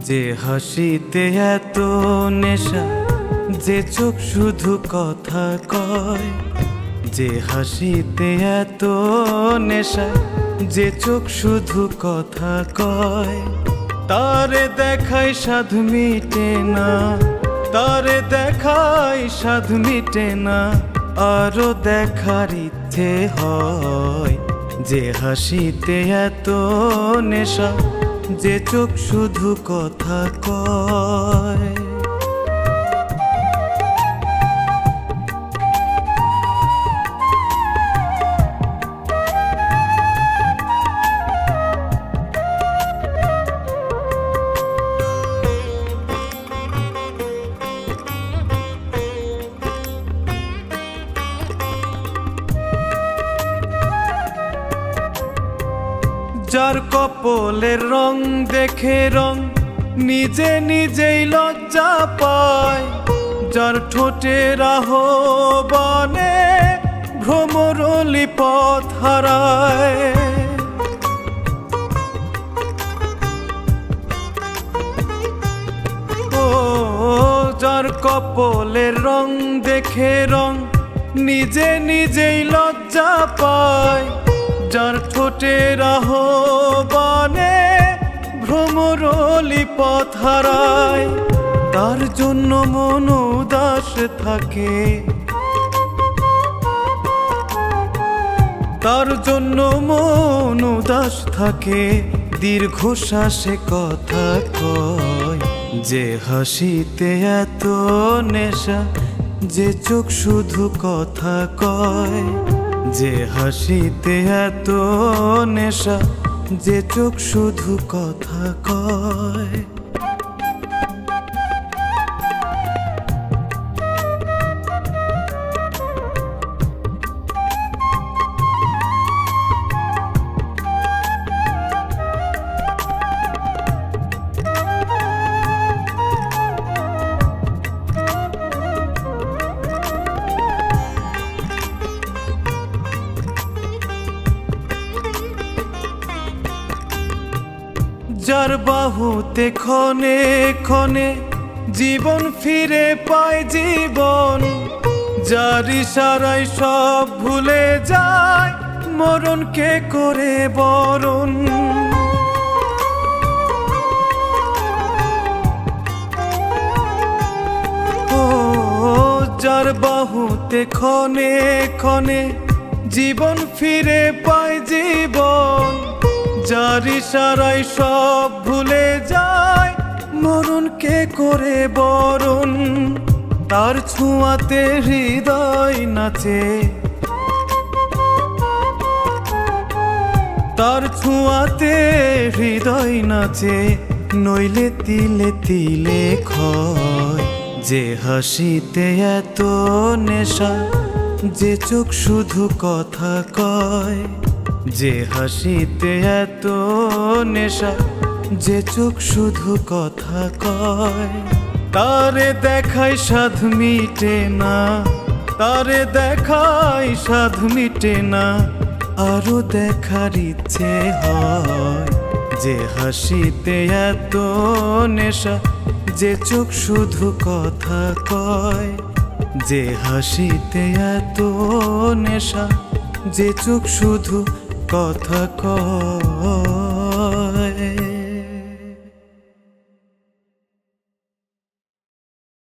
যে হাসিতে এত নেশা, যে চোখ শুধু কথা কয়। যে হাসিতে এত নেশা, যে চোখ শুধু কথা কয়। তারে দেখাই স্বাদ মিটে না, তারে দেখাই স্বাদ মিটে না, আরো দেখার ইচ্ছে হয়। যে হাসিতে এত নেশা, যে চোখ শুধু কথা কয়। যার কপলের রং দেখে রং নিজে নিজেই লজ্জা পায়। যার ঠোঁটের আহ্বানে ভ্রমরলি পথ হারায়। ও যার কপলের রং দেখে রং নিজে নিজেই লজ্জা পায়। যার ঠোঁটের আহ্বানে ভ্রমরলি পথ হারায়। তার জন্য মন উদাস থাকে, তার জন্য মন উদাস থাকে, দীর্ঘশ্বাসে কথা কয়। যে হাসিতে এত নেশা, যে চোখ শুধু কথা কয়। যে হাসিতে এত নেশা, যে চোখ শুধু কথা কয়। যার বাহুতে ক্ষণে ক্ষণে জীবন ফিরে পায় জীবন। যার ইশারায় সব ভুলে যায়, মরণকে করে বরণ। ও যার বাহুতে ক্ষণে ক্ষণে জীবন ফিরে পায় জীবন। যার ইশারায় সব ভুলে যায়, মরণকে করে বরণ। তার ছোঁয়াতে হৃদয় নাচে, তার ছোঁয়াতে হৃদয় নাচে, নইলে তিলে তিলে ক্ষয়। যে হাসিতে এত নেশা, যে চোখ শুধু কথা কয়। যে হাসিতে এত নেশা, যে চোখ শুধু কথা কয়। তারে দেখাই স্বাদ মিটে না, তারে দেখাই স্বাদ মিটে না, আরো দেখার ইচ্ছে হয়। যে হাসিতে এত নেশা, যে চোখ শুধু কথা কয়। যে হাসিতে এত নেশা, যে চোখ শুধু কথা কয়।